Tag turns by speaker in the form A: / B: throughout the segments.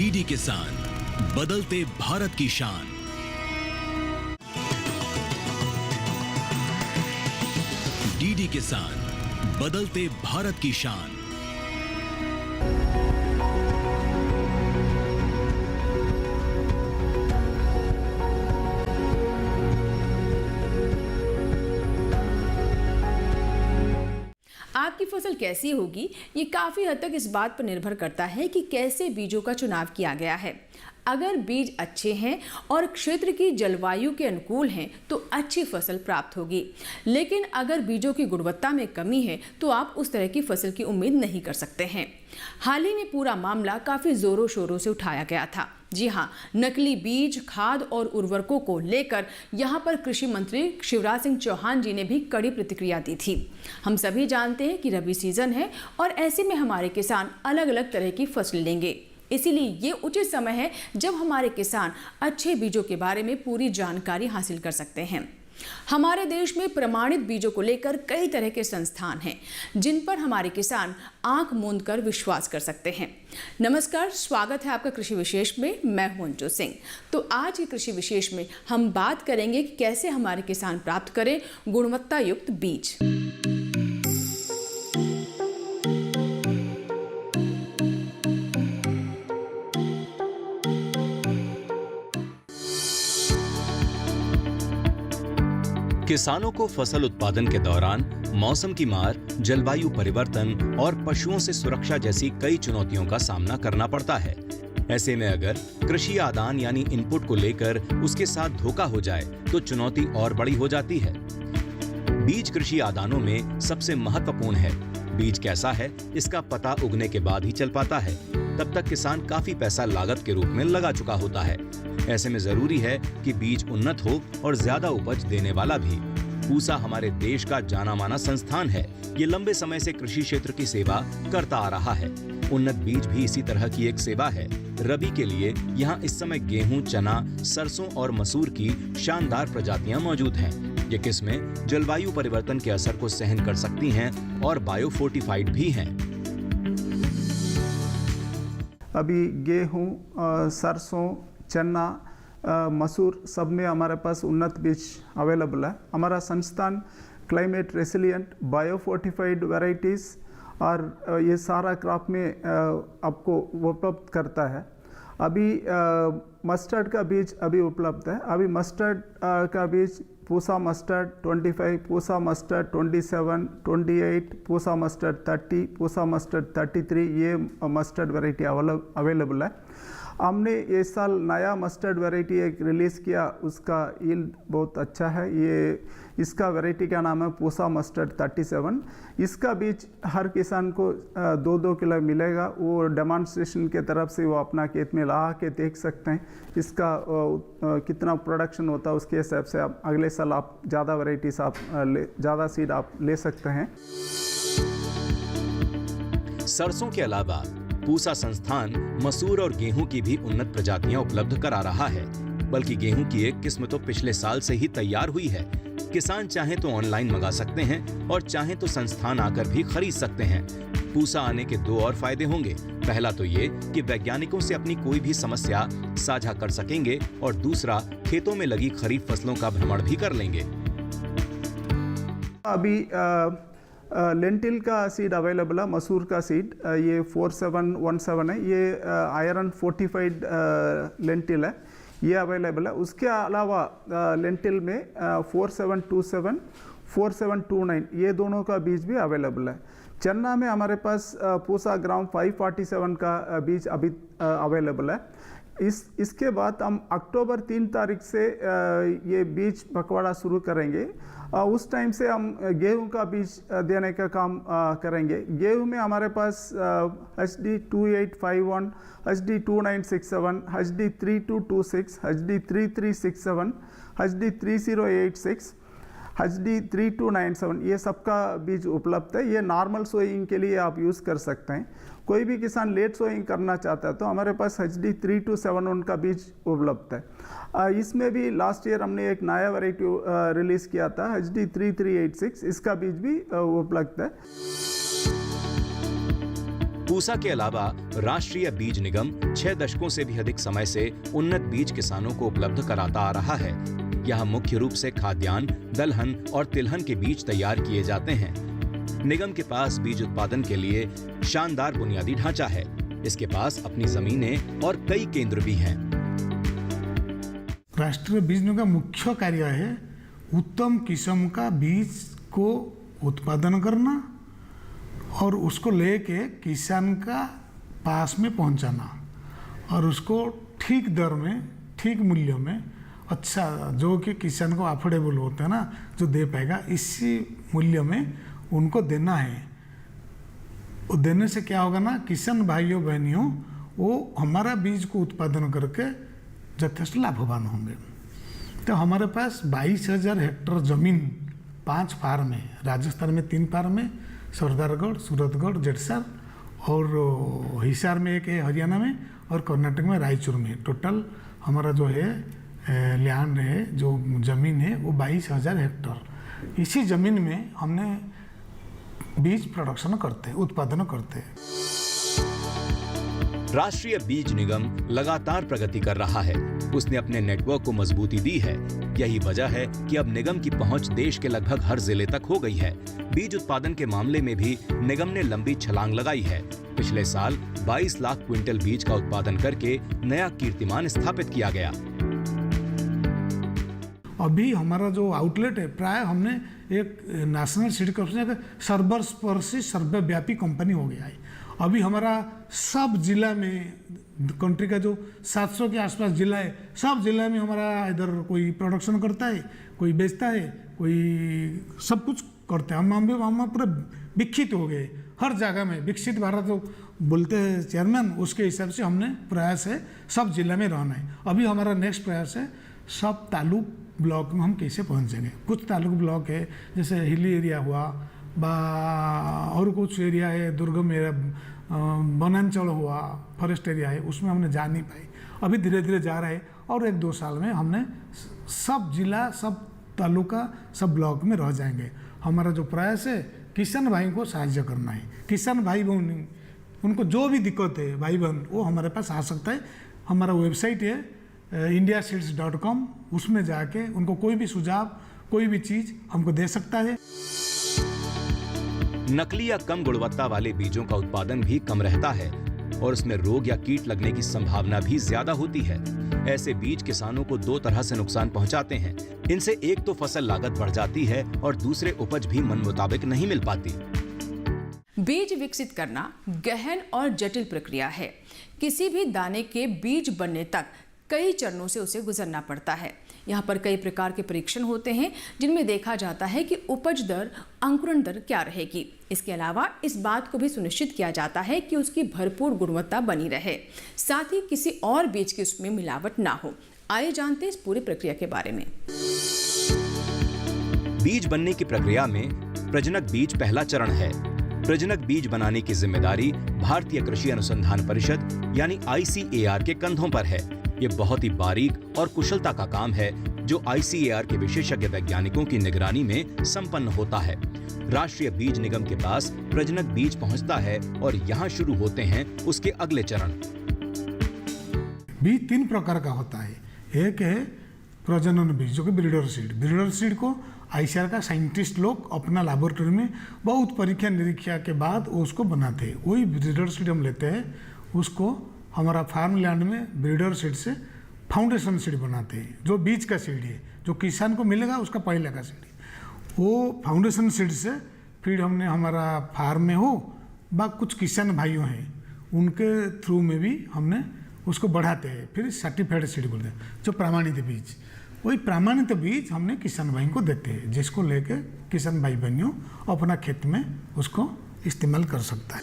A: DD किसान, बदलते भारत की शान। डीडी किसान, बदलते भारत की शान।
B: आपकी फसल कैसी होगी, ये काफ़ी हद तक इस बात पर निर्भर करता है कि कैसे बीजों का चुनाव किया गया है। अगर बीज अच्छे हैं और क्षेत्र की जलवायु के अनुकूल हैं तो अच्छी फसल प्राप्त होगी, लेकिन अगर बीजों की गुणवत्ता में कमी है तो आप उस तरह की फसल की उम्मीद नहीं कर सकते हैं। हाल ही में पूरा मामला काफ़ी ज़ोरों शोरों से उठाया गया था। जी हाँ, नकली बीज, खाद और उर्वरकों को लेकर यहाँ पर कृषि मंत्री शिवराज सिंह चौहान जी ने भी कड़ी प्रतिक्रिया दी थी। हम सभी जानते हैं कि रबी सीजन है और ऐसे में हमारे किसान अलग अलग तरह की फसल लेंगे, इसीलिए ये उचित समय है जब हमारे किसान अच्छे बीजों के बारे में पूरी जानकारी हासिल कर सकते हैं। हमारे देश में प्रमाणित बीजों को लेकर कई तरह के संस्थान हैं जिन पर हमारे किसान आंख मूंद कर विश्वास कर सकते हैं। नमस्कार, स्वागत है आपका कृषि विशेष में। मैं हूं अंजू सिंह। तो आज के कृषि विशेष में हम बात करेंगे कि कैसे हमारे किसान प्राप्त करें गुणवत्ता युक्त बीज।
C: किसानों को फसल उत्पादन के दौरान मौसम की मार, जलवायु परिवर्तन और पशुओं से सुरक्षा जैसी कई चुनौतियों का सामना करना पड़ता है। ऐसे में अगर कृषि आदान यानी इनपुट को लेकर उसके साथ धोखा हो जाए तो चुनौती और बड़ी हो जाती है। बीज कृषि आदानों में सबसे महत्वपूर्ण है। बीज कैसा है इसका पता उगने के बाद ही चल पाता है। तब तक किसान काफी पैसा लागत के रूप में लगा चुका होता है। ऐसे में जरूरी है कि बीज उन्नत हो और ज्यादा उपज देने वाला भी। पूसा हमारे देश का जाना माना संस्थान है। ये लंबे समय से कृषि क्षेत्र की सेवा करता आ रहा है। उन्नत बीज भी इसी तरह की एक सेवा है। रबी के लिए यहाँ इस समय गेहूं, चना, सरसों और मसूर की शानदार प्रजातियां मौजूद हैं। ये किस्में जलवायु परिवर्तन के असर को सहन कर सकती हैं और बायोफोर्टिफाइड भी हैं।
D: अभी गेहूं, सरसों, चना, मसूर सब में हमारे पास उन्नत बीज अवेलेबल है। हमारा संस्थान क्लाइमेट रेसिलिएंट, बायोफोर्टिफाइड वैरायटीज़ और ये सारा क्रॉप में आपको उपलब्ध करता है। अभी मस्टर्ड का बीज अभी उपलब्ध है। अभी मस्टर्ड का बीज Pusa mustard 25, Pusa mustard 27, 28, Pusa mustard 30, Pusa mustard 33, ये मस्टर्ड वैरायटी अवेलेबल है। हमने ये साल नया मस्टर्ड वैरायटी एक रिलीज़ किया, उसका यील्ड बहुत अच्छा है। इसका वैरायटी का नाम है पूसा मस्टर्ड 37। इसका बीज हर किसान को 2-2 किलो मिलेगा। वो डेमॉन्स्ट्रेशन के तरफ से वो अपना खेत में ला के देख सकते हैं इसका कितना प्रोडक्शन होता है। उसके हिसाब से आप अगले साल आप ज़्यादा वैरायटीज आप ज़्यादा सीड आप ले सकते हैं।
C: सरसों के अलावा पूसा संस्थान मसूर और गेहूं की भी उन्नत प्रजातियां उपलब्ध करा रहा है। बल्कि गेहूं की एक किस्म तो पिछले साल से ही तैयार हुई है। किसान चाहे तो ऑनलाइन मंगा सकते हैं और चाहे तो संस्थान आकर भी खरीद सकते हैं। पूसा आने के 2 और फायदे होंगे। पहला तो ये कि वैज्ञानिकों से अपनी कोई भी समस्या साझा कर सकेंगे और दूसरा खेतों में लगी खरीफ फसलों का भ्रमण भी कर लेंगे।
D: अभी लेंटिल का सीड अवेलेबल है। मसूर का सीड ये 4717 है। ये आयरन फोर्टिफाइड लेंटिल है, ये अवेलेबल है। उसके अलावा लेंटिल में 4727, 4729 ये दोनों का बीज भी अवेलेबल है। चन्ना में हमारे पास पूसा ग्राम 547 का बीज अभी अवेलेबल है। इसके बाद हम अक्टूबर 3 तारीख से ये बीज पखवाड़ा शुरू करेंगे। उस टाइम से हम गेहूं का बीज देने का काम करेंगे। गेहूं में हमारे पास HD 2851, HD 2967, HD 3226, HD 3367, HD 3086, HD 3297 ये सबका बीज उपलब्ध है। ये नॉर्मल सोइंग के लिए आप यूज़ कर सकते हैं। कोई भी किसान लेट सोइंग करना चाहता है तो हमारे पास HD 3271 का बीज उपलब्ध है। इसमें भी लास्ट ईयर हमने एक नया वैरायटी रिलीज़ किया था HD 3386, इसका बीज भी उपलब्ध है।
C: पूसा के अलावा राष्ट्रीय बीज निगम 6 दशकों से भी अधिक समय से उन्नत बीज किसानों को उपलब्ध कराता आ रहा है। यहाँ मुख्य रूप से खाद्यान्न, दलहन और तिलहन के बीज तैयार किए जाते हैं। निगम के पास बीज उत्पादन के लिए शानदार बुनियादी ढांचा है। इसके पास अपनी जमीनें और कई केंद्र भी हैं।
E: राष्ट्रीय बीज निगम का मुख्य कार्य है उत्तम किस्म का बीज को उत्पादन करना और उसको लेके किसान का पास में पहुंचाना और उसको ठीक दर में, ठीक मूल्य में, अच्छा जो कि किसान को अफोर्डेबल होता है ना, जो दे पाएगा, इसी मूल्य में उनको देना है। वो देने से क्या होगा ना, किसान भाइयों बहनियों वो हमारा बीज को उत्पादन करके यथेष्ट लाभवान होंगे। तो हमारे पास 22,000 हेक्टेयर जमीन 5 फार्म है। राजस्थान में 3 फार्म है, सरदारगढ़, सूरतगढ़, जेठसार और हिसार में एक है हरियाणा में और कर्नाटक में रायचूर में। टोटल हमारा जो है लैंड है, जो ज़मीन है वो 22,000 हेक्टेयर। इसी ज़मीन में हमने बीज प्रोडक्शन करते हैं, उत्पादन करते हैं।
C: राष्ट्रीय बीज निगम लगातार प्रगति कर रहा है। उसने अपने नेटवर्क को मजबूती दी है। यही वजह है कि अब निगम की पहुंच देश के लगभग हर जिले तक हो गई है। बीज उत्पादन के मामले में भी निगम ने लंबी छलांग लगाई है। पिछले साल 22 लाख क्विंटल बीज का उत्पादन करके नया कीर्तिमान स्थापित किया गया।
E: अभी हमारा जो आउटलेट है, प्राय हमने एक नेशनल सीड कॉर्पोरेशन सर्वस्पर्शी सर्वव्यापी कंपनी हो गया है। अभी हमारा सब जिला में, कंट्री का जो 700 के आसपास जिला है, सब जिला में हमारा इधर कोई प्रोडक्शन करता है, कोई बेचता है, कोई सब कुछ करते हैं। हम पूरे विकसित हो गए हर जगह में। विकसित भारत जो बोलते हैं चेयरमैन, उसके हिसाब से हमने प्रयास है सब जिला में रहना है। अभी हमारा नेक्स्ट प्रयास है सब तालुक ब्लॉक में हम कैसे पहुंचेंगे। कुछ तालुक ब्लॉक है जैसे हिली एरिया हुआ और कुछ एरिया है दुर्गम एरिया, वनांचल हुआ, फॉरेस्ट एरिया है, उसमें हमने जा नहीं पाई। अभी धीरे धीरे जा रहा है और 1-2 साल में हमने सब जिला, सब तालुका, सब ब्लॉक में रह जाएंगे। हमारा जो प्रयास है किसान भाई को साहाय्य करना है। किसान भाई बहन, उनको जो भी दिक्कत है भाई बहन, वो हमारे पास आ सकता है। हमारा वेबसाइट है indiaseeds.com, उसमें जाके उनको कोई भी सुझाव, कोई भी चीज़ हमको दे सकता है।
C: नकली या कम गुणवत्ता वाले बीजों का उत्पादन भी कम रहता है और उसमें रोग या कीट लगने की संभावना भी ज्यादा होती है। ऐसे बीज किसानों को 2 तरह से नुकसान पहुंचाते हैं। इनसे एक तो फसल लागत बढ़ जाती है और दूसरे उपज भी मन मुताबिक नहीं मिल पाती।
B: बीज विकसित करना गहन और जटिल प्रक्रिया है। किसी भी दाने के बीज बनने तक कई चरणों से उसे गुजरना पड़ता है। यहाँ पर कई प्रकार के परीक्षण होते हैं जिनमें देखा जाता है कि उपज दर, अंकुरण दर क्या रहेगी। इसके अलावा इस बात को भी सुनिश्चित किया जाता है कि उसकी भरपूर गुणवत्ता बनी रहे, साथ ही किसी और बीज की उसमें मिलावट ना हो। आइए जानते हैं इस पूरी प्रक्रिया के बारे में।
C: बीज बनने की प्रक्रिया में प्रजनक बीज पहला चरण है। प्रजनक बीज बनाने की जिम्मेदारी भारतीय कृषि अनुसंधान परिषद यानी ICAR के कंधों पर है। ये बहुत ही बारीक और कुशलता का काम है जो ICAR के विशेषज्ञ वैज्ञानिकों की निगरानी में संपन्न होता है। राष्ट्रीय बीज निगम के पास प्रजनक बीज पहुंचता है और यहाँ शुरू होते हैं उसके अगले चरण।
E: बीज 3 प्रकार का होता है। एक है प्रजनन बीज जो कि ब्रीडर सीड। ब्रीडर सीड को ICAR का साइंटिस्ट लोग अपना लैबोरेटरी में बहुत परीक्षा निरीक्षा के बाद उसको बनाते हैं। वही ब्रीडर सीड हम लेते हैं, उसको हमारा फार्म लैंड में ब्रीडर सीड से फाउंडेशन सीड बनाते हैं, जो बीज का सीड है, जो किसान को मिलेगा उसका पहले का सीड है। वो फाउंडेशन सीड से फिर हमने हमारा फार्म में हो बा कुछ किसान भाइयों हैं, उनके थ्रू में भी हमने उसको बढ़ाते हैं। फिर सर्टिफाइड सीड बोलते हैं, जो प्रमाणित बीज। वही प्रमाणित बीज हमने किसान भाई को देते हैं, जिसको लेके किसान भाई बहनियों अपना खेत में उसको इस्तेमाल कर सकता है।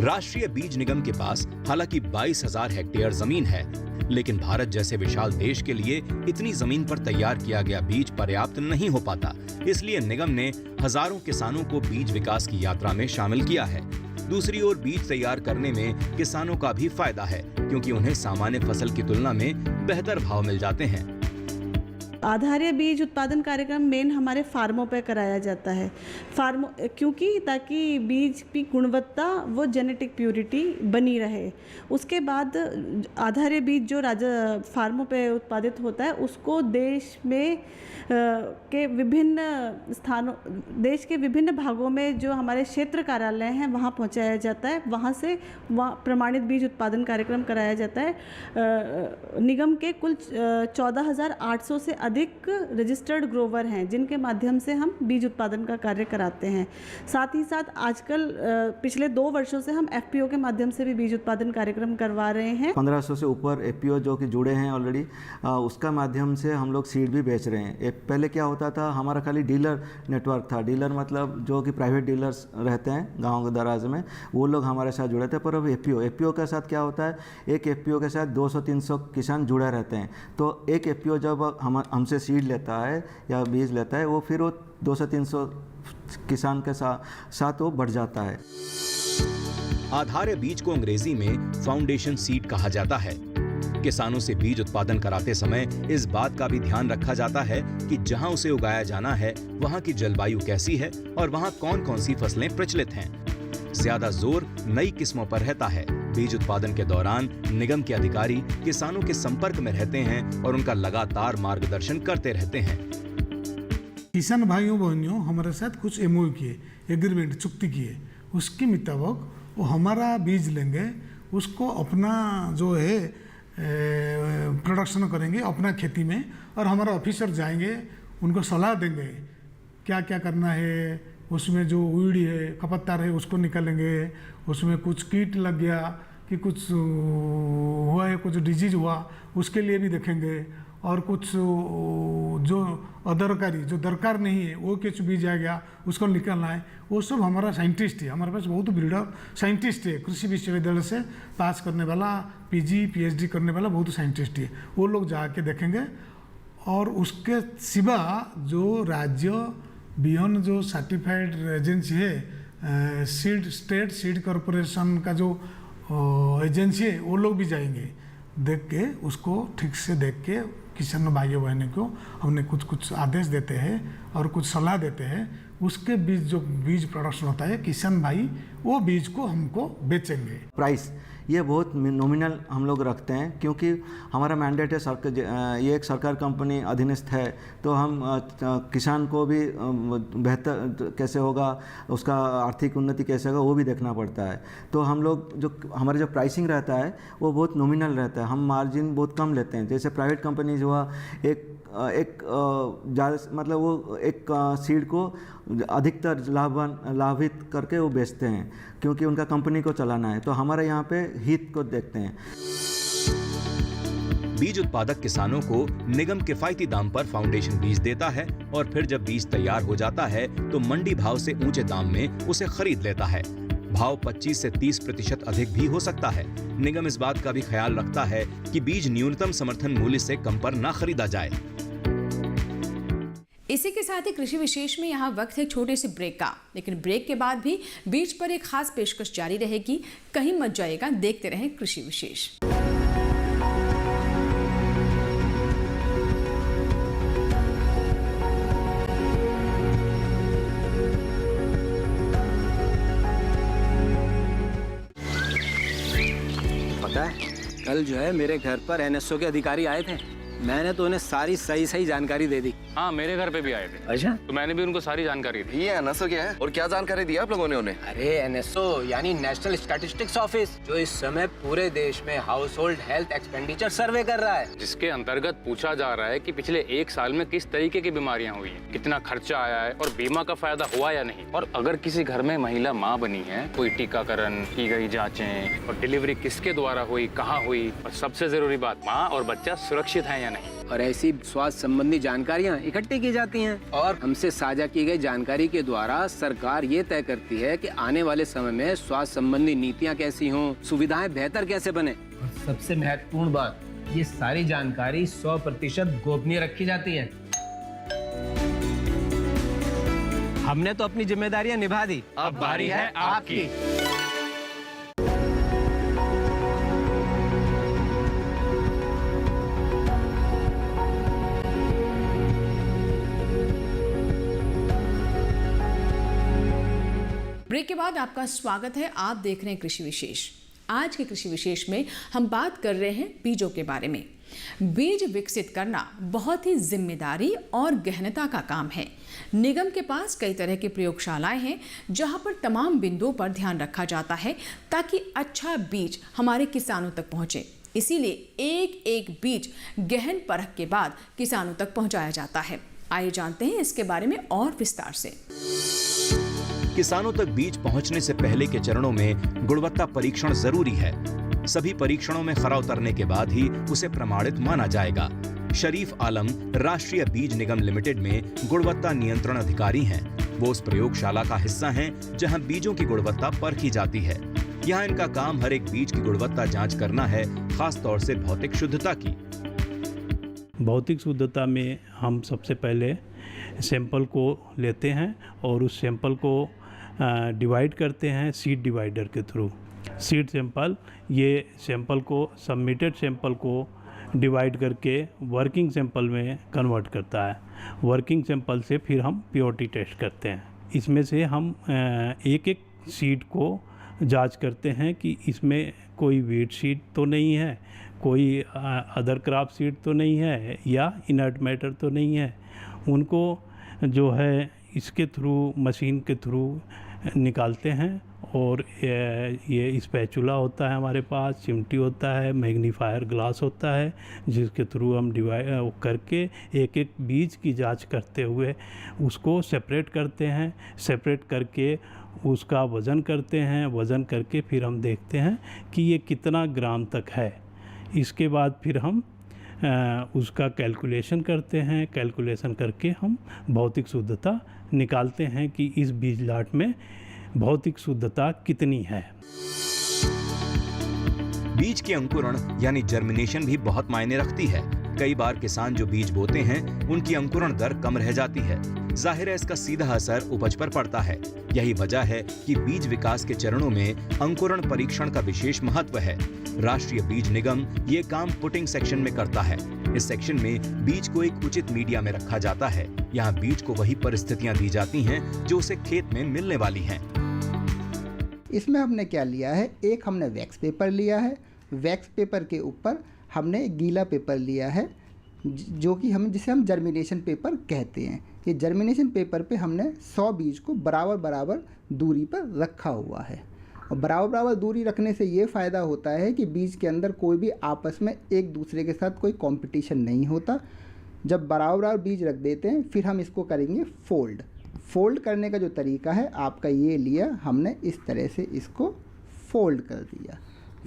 C: राष्ट्रीय बीज निगम के पास हालांकि 22,000 हेक्टेयर जमीन है, लेकिन भारत जैसे विशाल देश के लिए इतनी जमीन पर तैयार किया गया बीज पर्याप्त नहीं हो पाता। इसलिए निगम ने हजारों किसानों को बीज विकास की यात्रा में शामिल किया है। दूसरी ओर बीज तैयार करने में किसानों का भी फायदा है, क्योंकि उन्हें सामान्य फसल की तुलना में बेहतर भाव मिल जाते हैं।
F: आधारीय बीज उत्पादन कार्यक्रम मेन हमारे फार्मों पे कराया जाता है। क्योंकि ताकि बीज की गुणवत्ता वो जेनेटिक प्योरिटी बनी रहे। उसके बाद आधारीय बीज जो फार्मों पे उत्पादित होता है उसको देश में के विभिन्न भागों में जो हमारे क्षेत्र कार्यालय हैं वहाँ पहुँचाया जाता है। वहाँ से प्रमाणित बीज उत्पादन कार्यक्रम कराया जाता है। निगम के कुल 14,800 से अधिक रजिस्टर्ड ग्रोवर हैं जिनके माध्यम से हम बीज उत्पादन का कार्य कराते हैं। साथ ही साथ आजकल पिछले 2 वर्षों से हम FPO के माध्यम से भी बीज उत्पादन कार्यक्रम करवा रहे हैं।
G: 1500 से ऊपर FPO जो कि जुड़े हैं ऑलरेडी, उसका माध्यम से हम लोग सीड भी बेच रहे हैं। पहले क्या होता था, हमारा खाली डीलर नेटवर्क था। डीलर मतलब जो कि प्राइवेट डीलर्स रहते हैं गाँव के दराज में, वो लोग हमारे साथ जुड़े थे। पर अब FPO के साथ क्या होता है, एक FPO के साथ 200-300 किसान जुड़े रहते हैं। तो एक FPO जब हमसे सीड लेता है या बीज लेता है, वो फिर वो 200-300 किसान के साथ वो बढ़ जाता है।
C: आधार्य बीज को अंग्रेजी में फाउंडेशन सीड कहा जाता है। किसानों से बीज उत्पादन कराते समय इस बात का भी ध्यान रखा जाता है कि जहां उसे उगाया जाना है वहां की जलवायु कैसी है और वहां कौन कौन सी फसलें प्रचलित हैं। ज्यादा जोर नई किस्मों पर रहता है। बीज उत्पादन के दौरान निगम के अधिकारी किसानों के संपर्क में रहते हैं और उनका लगातार मार्गदर्शन करते रहते हैं।
E: किसान भाइयों बहनियों हमारे साथ कुछ MOU किए, एग्रीमेंट चुक्ति किए। उसके मुताबिक वो हमारा बीज लेंगे, उसको अपना जो है प्रोडक्शन करेंगे अपना खेती में, और हमारा ऑफिसर जाएंगे, उनको सलाह देंगे क्या क्या करना है। उसमें जो उड़ी है, खपतदार है, उसको निकालेंगे। उसमें कुछ कीट लग गया कि कुछ हुआ है, कुछ डिजीज हुआ, उसके लिए भी देखेंगे। और कुछ जो अदरकारी जो दरकार नहीं है वो कुछ बीज आ गया, उसको निकालना है। वो सब हमारा साइंटिस्ट है। हमारे पास बहुत ब्रीडर साइंटिस्ट है। कृषि विश्वविद्यालय से पास करने वाला, PG PhD करने वाला बहुत साइंटिस्ट है। वो लोग जाके देखेंगे। और उसके सिवा जो राज्य बियन जो सर्टिफाइड एजेंसी है, स्टेट सीड कॉरपोरेशन का जो एजेंसी है, वो लोग भी जाएंगे। देख के उसको ठीक से देख के किसान भाइयों बहनों को हमने कुछ आदेश देते हैं और कुछ सलाह देते हैं। उसके बीज जो बीज प्रोडक्शन होता है, किसान भाई वो बीज को हमको बेचेंगे।
G: प्राइस ये बहुत नॉमिनल हम लोग रखते हैं, क्योंकि हमारा मैंडेट है ये एक सरकार कंपनी अधीनस्थ है, तो हम किसान को भी बेहतर कैसे होगा, उसका आर्थिक उन्नति कैसे होगा, वो भी देखना पड़ता है। तो हम लोग हमारा जो प्राइसिंग रहता है वो बहुत नॉमिनल रहता है। हम मार्जिन बहुत कम लेते हैं। जैसे प्राइवेट कंपनीज हुआ, एक ज़्यादा मतलब वो एक सीड को अधिकतर लाभित करके वो बेचते हैं, क्योंकि उनका कंपनी को चलाना है। तो हमारे यहाँ पे हित को देखते हैं।
C: बीज उत्पादक किसानों को निगम किफायती दाम पर फाउंडेशन बीज देता है और फिर जब बीज तैयार हो जाता है तो मंडी भाव से ऊंचे दाम में उसे खरीद लेता है। भाव 25 से 30% अधिक भी हो सकता है। निगम इस बात का भी ख्याल रखता है कि बीज न्यूनतम समर्थन मूल्य से कम पर न खरीदा जाए।
B: इसी के साथ ही कृषि विशेष में यहाँ वक्त है छोटे से ब्रेक का, लेकिन ब्रेक के बाद भी बीज पर एक खास पेशकश जारी रहेगी। कहीं मत जाइएगा, देखते रहें कृषि विशेष।
H: पता है, कल जो है मेरे घर पर NSO के अधिकारी आए थे। मैंने तो उन्हें सारी सही जानकारी दे दी।
I: हाँ, मेरे घर पे भी आए थे।
H: अच्छा,
I: तो मैंने भी उनको सारी जानकारी दी।
J: ये NSO क्या है और क्या जानकारी दी आप लोगों ने उन्हें?
H: अरे NSO यानी नेशनल स्टैटिस्टिक्स ऑफिस, जो इस समय पूरे देश में हाउस होल्ड हेल्थ एक्सपेंडिचर सर्वे कर रहा है,
I: जिसके अंतर्गत पूछा जा रहा है कि पिछले 1 साल में किस तरीके की बीमारियां हुई हैं, कितना खर्चा आया है और बीमा का फायदा हुआ या नहीं। और अगर किसी घर में महिला माँ बनी है, कोई टीकाकरण की गई जाँचें और डिलीवरी किसके द्वारा हुई, कहाँ हुई, और सबसे जरूरी बात, माँ और बच्चा सुरक्षित है या नहीं।
H: और ऐसी स्वास्थ्य संबंधी जानकारियाँ इकट्ठी की जाती हैं और हमसे साझा की गई जानकारी के द्वारा सरकार ये तय करती है कि आने वाले समय में स्वास्थ्य संबंधी नीतियाँ कैसी हों, सुविधाएं बेहतर कैसे बने। और सबसे महत्वपूर्ण बात, ये सारी जानकारी 100% गोपनीय रखी जाती है। हमने तो अपनी जिम्मेदारियां निभा दी,
I: अब बारी है आपकी।
B: ब्रेक के बाद आपका स्वागत है। आप देख रहे हैं कृषि विशेष। आज के कृषि विशेष में हम बात कर रहे हैं बीजों के बारे में। बीज विकसित करना बहुत ही जिम्मेदारी और गहनता का काम है। निगम के पास कई तरह की प्रयोगशालाएं हैं जहां पर तमाम बिंदुओं पर ध्यान रखा जाता है ताकि अच्छा बीज हमारे किसानों तक पहुंचे। इसीलिए एक एक बीज गहन परख के बाद किसानों तक पहुंचाया जाता है। आइए जानते हैं इसके बारे में और विस्तार से।
C: किसानों तक बीज पहुंचने से पहले के चरणों में गुणवत्ता परीक्षण जरूरी है। सभी परीक्षणों में खरा उतरने के बाद ही उसे प्रमाणित माना जाएगा। शरीफ आलम राष्ट्रीय बीज निगम लिमिटेड में गुणवत्ता नियंत्रण अधिकारी हैं। वो उस प्रयोगशाला का हिस्सा हैं जहां बीजों की गुणवत्ता परखी जाती है। यहाँ इनका काम हर एक बीज की गुणवत्ता जांच करना है, खास तौर से भौतिक शुद्धता की।
K: भौतिक शुद्धता में हम सबसे पहले सैंपल को लेते हैं और उस सैंपल को डिवाइड करते हैं सीड डिवाइडर के थ्रू। सीड सैंपल ये सैंपल को सबमिटेड सैंपल को डिवाइड करके वर्किंग सैंपल में कन्वर्ट करता है। वर्किंग सैंपल से फिर हम प्योरिटी टेस्ट करते हैं। इसमें से हम एक एक सीड को जांच करते हैं कि इसमें कोई वीट सीड तो नहीं है, कोई अदर क्रॉप सीड तो नहीं है या इनर्ट मैटर तो नहीं है। उनको जो है इसके थ्रू, मशीन के थ्रू निकालते हैं और ये स्पैचुला होता है हमारे पास, चिमटी होता है, मैग्नीफायर ग्लास होता है, जिसके थ्रू हम डिवाइड करके एक एक बीज की जांच करते हुए उसको सेपरेट करते हैं। सेपरेट करके उसका वज़न करते हैं। वज़न करके फिर हम देखते हैं कि ये कितना ग्राम तक है। इसके बाद फिर हम उसका कैलकुलेशन करते हैं। कैलकुलेशन करके हम भौतिक शुद्धता निकालते हैं कि इस बीज लॉट में भौतिक शुद्धता कितनी है।
C: बीज के अंकुरण यानी जर्मिनेशन भी बहुत मायने रखती है। कई बार किसान जो बीज बोते हैं उनकी अंकुरण दर कम रह जाती है। जाहिर है इसका सीधा असर उपज पर पड़ता है। यही वजह है कि बीज विकास के चरणों में अंकुरण परीक्षण का विशेष महत्व है। राष्ट्रीय बीज निगम ये काम पुटिंग सेक्शन में करता है। इस सेक्शन में बीज को एक उचित मीडिया में रखा जाता है। यहाँ बीज को वही परिस्थितियाँ दी जाती हैं जो उसे खेत में मिलने वाली हैं।
L: इसमें हमने क्या लिया है, एक हमने वैक्स पेपर लिया है। वैक्स पेपर के ऊपर हमने गीला पेपर लिया है जो कि जिसे हम जर्मिनेशन पेपर कहते हैं। ये जर्मिनेशन पेपर पे हमने 100 बीज को बराबर बराबर दूरी पर रखा हुआ है। और बराबर बराबर दूरी रखने से ये फ़ायदा होता है कि बीज के अंदर कोई भी आपस में एक दूसरे के साथ कोई कंपटीशन नहीं होता। जब बराबर बराबर बीज रख देते हैं फिर हम इसको करेंगे फोल्ड। फोल्ड करने का जो तरीका है आपका ये लिया, हमने इस तरह से इसको फोल्ड कर दिया।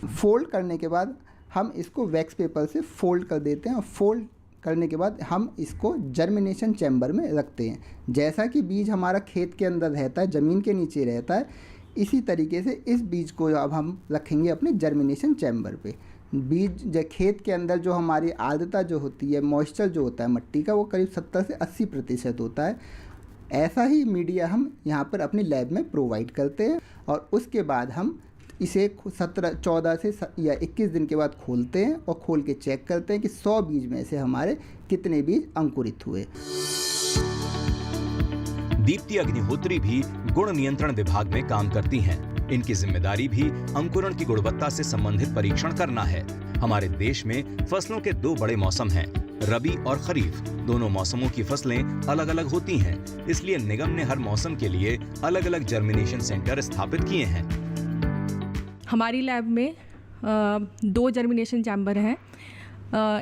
L: फोल्ड करने के बाद हम इसको वैक्स पेपर से फोल्ड कर देते हैं और फोल्ड करने के बाद हम इसको जर्मिनेशन चैम्बर में रखते हैं। जैसा कि बीज हमारा खेत के अंदर रहता है, ज़मीन के नीचे रहता है, इसी तरीके से इस बीज को अब हम रखेंगे अपने जर्मिनेशन चैम्बर पे। बीज खेत के अंदर जो हमारी आर्द्रता जो होती है, मॉइस्चर जो होता है मिट्टी का, वो करीब 70 से 80% होता है। ऐसा ही मीडिया हम यहाँ पर अपनी लैब में प्रोवाइड करते हैं और उसके बाद हम इसे 14 से या 21 दिन के बाद खोलते हैं और खोल के चेक करते हैं कि 100 बीज में से हमारे कितने बीज अंकुरित हुए।
C: दीप्ति अग्निहोत्री भी गुण नियंत्रण विभाग में काम करती हैं। इनकी जिम्मेदारी भी अंकुरण की गुणवत्ता से संबंधित परीक्षण करना है। हमारे देश में फसलों के 2 बड़े मौसम हैं, रबी और खरीफ। दोनों मौसमों की फसलें अलग अलग होती हैं, इसलिए निगम ने हर मौसम के लिए अलग अलग जर्मिनेशन सेंटर स्थापित किए हैं।
M: हमारी लैब में 2 जर्मिनेशन चैम्बर हैं।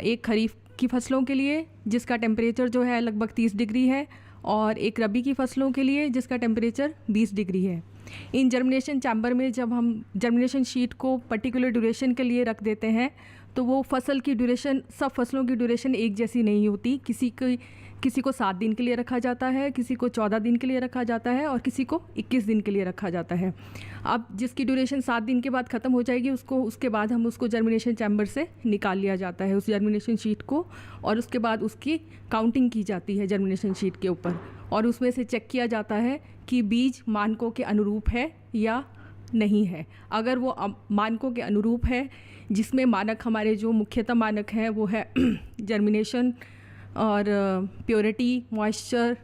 M: एक खरीफ की फसलों के लिए जिसका टेम्परेचर जो है लगभग 30 डिग्री है और एक रबी की फसलों के लिए जिसका टेम्परेचर 20 डिग्री है। इन जर्मिनेशन चैम्बर में जब हम जर्मिनेशन शीट को पर्टिकुलर ड्यूरेशन के लिए रख देते हैं तो वो फसल की ड्यूरेशन, सब फसलों की ड्यूरेशन एक जैसी नहीं होती। किसी को 7 दिन के लिए रखा जाता है, किसी को 14 दिन के लिए रखा जाता है और किसी को 21 दिन के लिए रखा जाता है। अब जिसकी ड्यूरेशन 7 दिन के बाद ख़त्म हो जाएगी उसके बाद हम उसको जर्मिनेशन चैम्बर से निकाल लिया जाता है, उस जर्मिनेशन शीट को, और उसके बाद उसकी काउंटिंग की जाती है जर्मिनेशन शीट के ऊपर और उसमें से चेक किया जाता है कि बीज मानकों के अनुरूप है या नहीं है। अगर वो मानकों के अनुरूप है, जिसमें मानक हमारे जो मुख्यतः मानक हैं वो है जर्मिनेशन और प्योरिटी, मॉइस्चर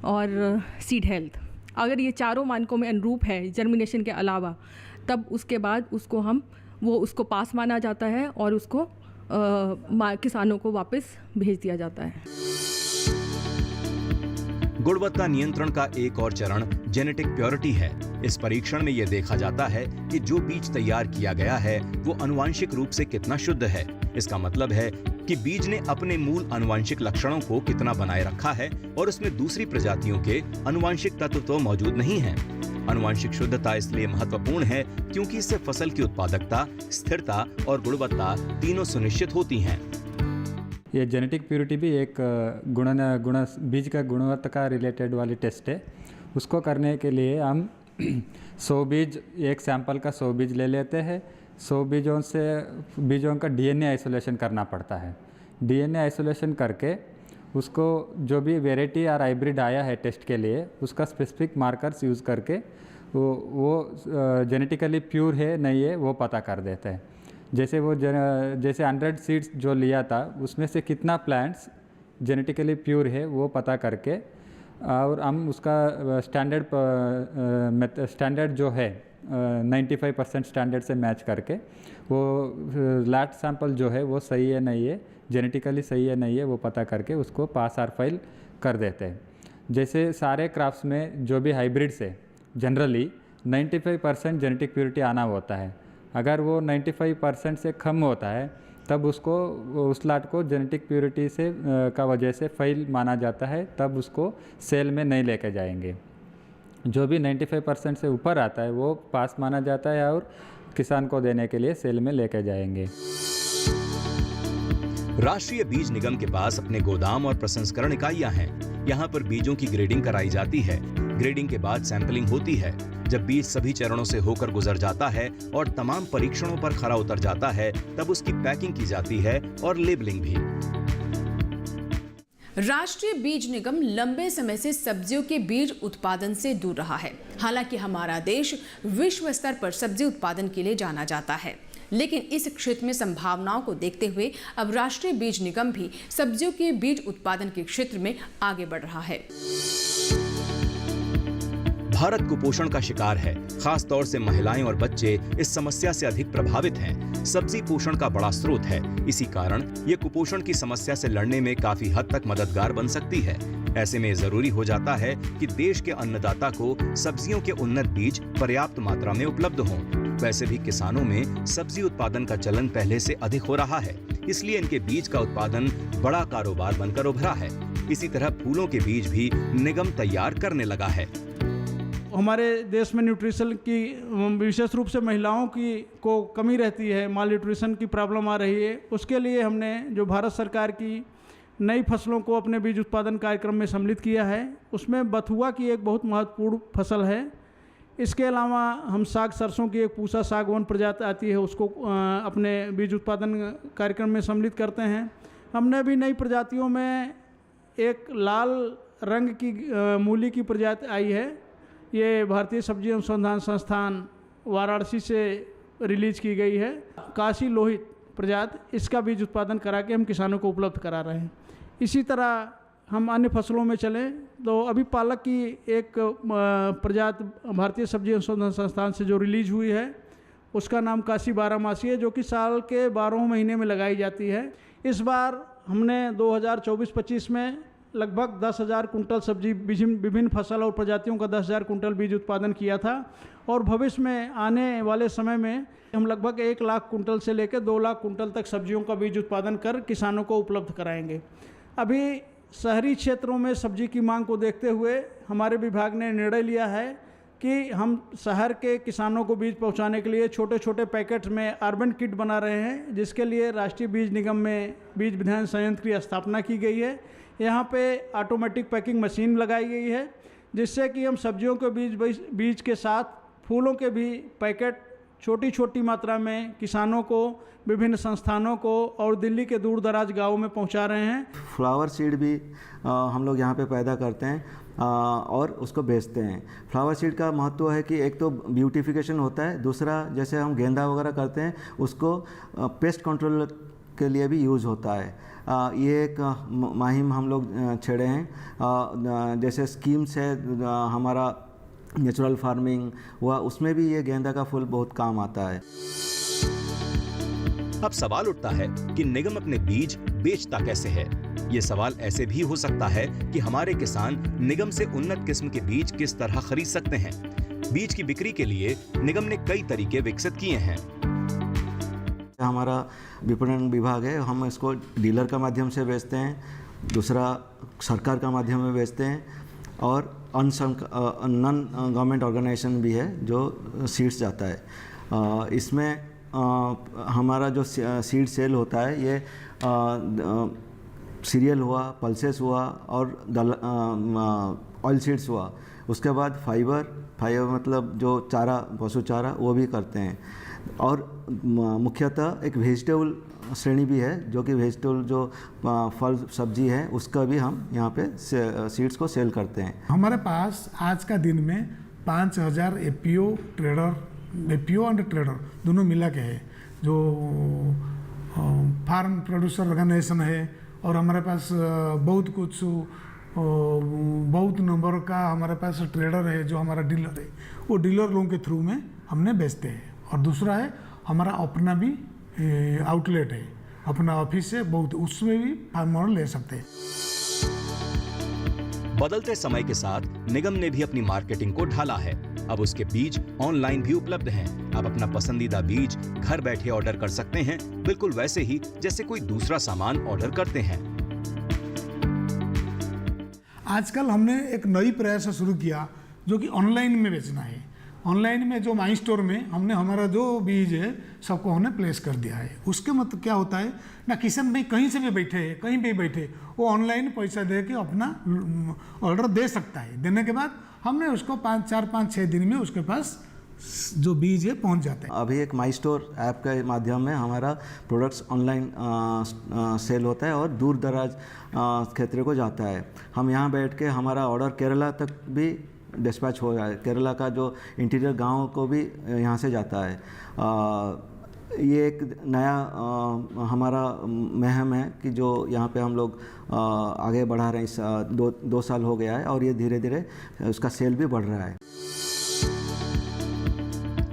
M: और सीड हेल्थ। अगर ये चारों मानकों में अनुरूप है जर्मिनेशन के अलावा, तब उसके बाद उसको पास माना जाता है और उसको किसानों को वापस भेज दिया जाता है।
C: गुणवत्ता नियंत्रण का एक और चरण जेनेटिक प्योरिटी है। इस परीक्षण में यह देखा जाता है कि जो बीज तैयार किया गया है वो आनुवांशिक रूप से कितना शुद्ध है। इसका मतलब है कि बीज ने अपने मूल आनुवांशिक लक्षणों को कितना बनाए रखा है और उसमें दूसरी प्रजातियों के आनुवांशिक तत्व तो मौजूद नहीं है। आनुवांशिक शुद्धता इसलिए महत्वपूर्ण है क्योंकि इससे फसल की उत्पादकता, स्थिरता और गुणवत्ता तीनों सुनिश्चित होती हैं।
N: ये जेनेटिक प्योरिटी भी एक बीज का गुणवत्ता का रिलेटेड वाली टेस्ट है। उसको करने के लिए हम 100 बीज, एक सैंपल का 100 बीज ले लेते हैं। 100 बीजों का डीएनए आइसोलेशन करना पड़ता है। डीएनए आइसोलेशन करके उसको जो भी वेराइटी और हाइब्रिड आया है टेस्ट के लिए, उसका स्पेसिफिक मार्कर्स यूज़ करके वो जेनेटिकली प्योर है नहीं है वो पता कर देते हैं। जैसे 100 सीड्स जो लिया था उसमें से कितना प्लांट्स जेनेटिकली प्योर है वो पता करके, और हम उसका स्टैंडर्ड जो है 95% स्टैंडर्ड से मैच करके वो लास्ट सैंपल जो है वो सही है नहीं है, जेनेटिकली सही है नहीं है वो पता करके उसको पास और फाइल कर देते हैं। जैसे सारे क्रॉप्स में जो भी हाइब्रिड्स है जनरली 95% जेनेटिक प्योरिटी आना होता है। अगर वो 95% से कम होता है तब उसको उस लाट को जेनेटिक प्योरिटी से का वजह से फेल माना जाता है, तब उसको सेल में नहीं लेके जाएंगे। जो भी 95% से ऊपर आता है वो पास माना जाता है और किसान को देने के लिए सेल में लेके जाएंगे।
C: राष्ट्रीय बीज निगम के पास अपने गोदाम और प्रसंस्करण इकाइयां हैं। यहाँ पर बीजों की ग्रेडिंग कराई जाती है। ग्रेडिंग के बाद सैंपलिंग होती है। जब बीज सभी चरणों से होकर गुजर जाता है और तमाम परीक्षणों पर खरा उतर जाता है, तब उसकी पैकिंग की जाती है और लेबलिंग भी।
B: राष्ट्रीय बीज निगम लंबे समय से सब्जियों के बीज उत्पादन से दूर रहा है। हालांकि हमारा देश विश्व स्तर पर सब्जी उत्पादन के लिए जाना जाता है, लेकिन इस क्षेत्र में संभावनाओं को देखते हुए अब राष्ट्रीय बीज निगम भी सब्जियों के बीज उत्पादन के क्षेत्र में आगे बढ़ रहा है।
C: भारत कुपोषण का शिकार है। खास तौर से महिलाएं और बच्चे इस समस्या से अधिक प्रभावित हैं। सब्जी पोषण का बड़ा स्रोत है। इसी कारण ये कुपोषण की समस्या से लड़ने में काफी हद तक मददगार बन सकती है। ऐसे में जरूरी हो जाता है कि देश के अन्नदाता को सब्जियों के उन्नत बीज पर्याप्त मात्रा में उपलब्ध हों। वैसे भी किसानों में सब्जी उत्पादन का चलन पहले से अधिक हो रहा है, इसलिए इनके बीज का उत्पादन बड़ा कारोबार बनकर उभरा है। इसी तरह फूलों के बीज भी निगम तैयार करने लगा है।
O: हमारे देश में न्यूट्रिशन की विशेष रूप से महिलाओं को कमी रहती है, माल न्यूट्रिशन की प्रॉब्लम आ रही है। उसके लिए हमने जो भारत सरकार की नई फसलों को अपने बीज उत्पादन कार्यक्रम में सम्मिलित किया है, उसमें बथुआ की एक बहुत महत्वपूर्ण फसल है। इसके अलावा हम साग सरसों की एक पूसा सागवान प्रजाति आती है, उसको अपने बीज उत्पादन कार्यक्रम में सम्मिलित करते हैं। हमने भी नई प्रजातियों में एक लाल रंग की मूली की प्रजाति आई है। ये भारतीय सब्जी अनुसंधान संस्थान वाराणसी से रिलीज की गई है। काशी लोहित प्रजाति, इसका बीज उत्पादन करा के हम किसानों को उपलब्ध करा रहे हैं। इसी तरह हम अन्य फसलों में चलें तो अभी पालक की एक प्रजाति भारतीय सब्जी अनुसंधान संस्थान से जो रिलीज हुई है, उसका नाम काशी बारहमासी है, जो कि साल के 12 महीने में लगाई जाती है। इस बार हमने 2024-25 में लगभग 10,000 कुंटल सब्जी विभिन्न फसल और प्रजातियों का 10,000 कुंटल बीज उत्पादन किया था, और भविष्य में आने वाले समय में हम लगभग 1 लाख कुंटल से लेकर 2 लाख कुंटल तक सब्जियों का बीज उत्पादन कर किसानों को उपलब्ध कराएंगे। अभी शहरी क्षेत्रों में सब्जी की मांग को देखते हुए हमारे विभाग ने निर्णय लिया है कि हम शहर के किसानों को बीज पहुंचाने के लिए छोटे छोटे पैकेट में अर्बन किट बना रहे हैं, जिसके लिए राष्ट्रीय बीज निगम में बीज विधान संयंत्र की स्थापना की गई है। यहाँ पे ऑटोमेटिक पैकिंग मशीन लगाई गई है, जिससे कि हम सब्जियों के बीज के साथ फूलों के भी पैकेट छोटी छोटी मात्रा में किसानों को, विभिन्न संस्थानों को और दिल्ली के दूर दराज गाँवों में पहुँचा रहे हैं।
G: फ्लावर सीड भी हम लोग यहाँ पे पैदा करते हैं और उसको बेचते हैं। फ्लावर सीड का महत्व है कि एक तो ब्यूटिफिकेशन होता है, दूसरा जैसे हम गेंदा वगैरह करते हैं उसको पेस्ट कंट्रोल के लिए भी यूज़ होता है। ये एक मुहिम हम लोग छेड़े हैं। जैसे स्कीम्स है हमारा नेचुरल फार्मिंग हुआ, उसमें भी ये गेंदा का फूल बहुत काम आता है।
C: अब सवाल उठता है कि निगम अपने बीज बेचता कैसे है। ये सवाल ऐसे भी हो सकता है कि हमारे किसान निगम से उन्नत किस्म के बीज किस तरह खरीद सकते हैं। बीज की बिक्री के लिए निगम ने कई तरीके विकसित किए हैं।
G: हमारा विपणन विभाग है, हम इसको डीलर का माध्यम से बेचते हैं, दूसरा सरकार का माध्यम में बेचते हैं, और नॉन गवर्नमेंट ऑर्गेनाइजेशन भी है जो सीड्स जाता है। इसमें हमारा जो सीड सेल होता है ये सीरियल हुआ, पल्सेस हुआ और ऑयल सीड्स हुआ। उसके बाद फाइबर मतलब जो चारा, पशु चारा, वो भी करते हैं। और मुख्यतः एक वेजिटेबल श्रेणी भी है, जो कि वेजिटेबल जो फल सब्जी है उसका भी हम यहाँ पे सीड्स को सेल करते हैं।
E: हमारे पास आज का दिन में 5000 एपीओ एंड ट्रेडर दोनों मिला के है, जो फार्म प्रोड्यूसर ऑर्गेनाइजेशन है, और हमारे पास बहुत नंबर का हमारे पास ट्रेडर है, जो हमारा डीलर है, वो डीलर लोगों के थ्रू में हमने बेचते हैं। और दूसरा है हमारा अपना भी आउटलेट है, अपना ऑफिस है, बहुत उसमें भी फार्मर ले सकते हैं।
C: बदलते समय के साथ निगम ने भी अपनी मार्केटिंग को ढाला है। अब उसके बीज ऑनलाइन भी उपलब्ध हैं। आप अपना पसंदीदा बीज घर बैठे ऑर्डर कर सकते हैं, बिल्कुल वैसे ही जैसे कोई दूसरा सामान ऑर्डर करते हैं।
E: आजकल हमने एक नई प्रयास शुरू किया जो कि ऑनलाइन में बेचना है। ऑनलाइन में जो माई स्टोर में हमने हमारा जो बीज है सबको हमने प्लेस कर दिया है। उसके मतलब क्या होता है ना, किसान भाई कहीं से भी बैठे, कहीं भी बैठे, वो ऑनलाइन पैसा दे के अपना ऑर्डर दे सकता है। देने के बाद हमने उसको 4-5-6 दिन में उसके पास जो बीज है पहुंच जाते हैं।
G: अभी एक माई स्टोर ऐप के माध्यम में हमारा प्रोडक्ट्स ऑनलाइन सेल होता है और दूर दराज क्षेत्रों को जाता है। हम यहाँ बैठ के हमारा ऑर्डर केरला तक भी डिस्पैच हो रहा है। केरला का जो इंटीरियर गांव को भी यहाँ से जाता है। ये एक नया हमारा मुहिम है कि जो यहाँ पे हम लोग आगे बढ़ा रहे हैं। इस 2 साल हो गया है और ये धीरे धीरे उसका सेल भी बढ़ रहा है।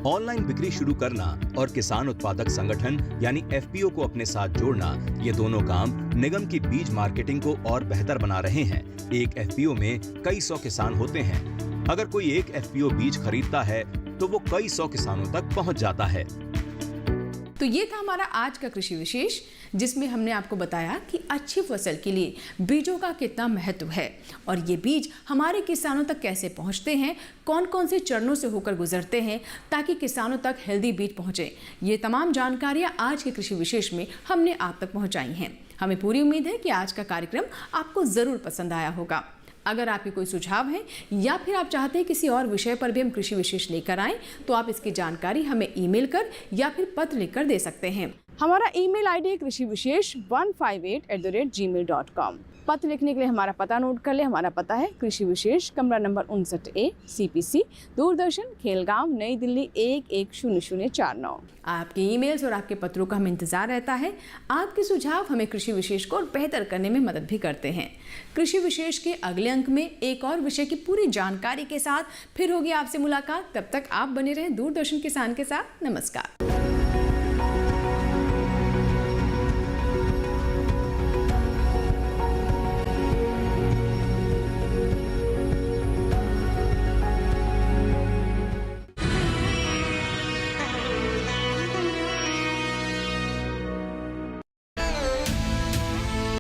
C: ऑनलाइन बिक्री शुरू करना और किसान उत्पादक संगठन यानी एफपीओ को अपने साथ जोड़ना, ये दोनों काम निगम की बीज मार्केटिंग को और बेहतर बना रहे हैं। एक एफपीओ में कई 100 किसान होते हैं। अगर कोई एक एफपीओ बीज खरीदता है तो वो कई 100 किसानों तक पहुंच जाता है।
B: तो ये था हमारा आज का कृषि विशेष, जिसमें हमने आपको बताया कि अच्छी फसल के लिए बीजों का कितना महत्व है और ये बीज हमारे किसानों तक कैसे पहुंचते हैं, कौन कौन से चरणों से होकर गुजरते हैं ताकि किसानों तक हेल्दी बीज पहुंचे। ये तमाम जानकारियां आज के कृषि विशेष में हमने आप तक पहुंचाई हैं। हमें पूरी उम्मीद है कि आज का कार्यक्रम आपको ज़रूर पसंद आया होगा। अगर आपके कोई सुझाव है या फिर आप चाहते हैं किसी और विषय पर भी हम कृषि विशेष लेकर आएं, तो आप इसकी जानकारी हमें ईमेल कर या फिर पत्र लिखकर दे सकते हैं। हमारा ईमेल आईडी है krishivishesh158@gmail.com। पत्र लिखने के लिए हमारा पता नोट कर ले। हमारा पता है कृषि विशेष, कमरा number 59A, CPC, Doordarshan, Khelgaon, नई दिल्ली 110049। आपके ईमेल्स और आपके पत्रों का हमें इंतजार रहता है। आपके सुझाव हमें कृषि विशेष को और बेहतर करने में मदद भी करते हैं। कृषि विशेष के अगले अंक में एक और विषय की पूरी जानकारी के साथ फिर होगी आपसे मुलाकात। तब तक आप बने रहें दूरदर्शन किसान के साथ। नमस्कार।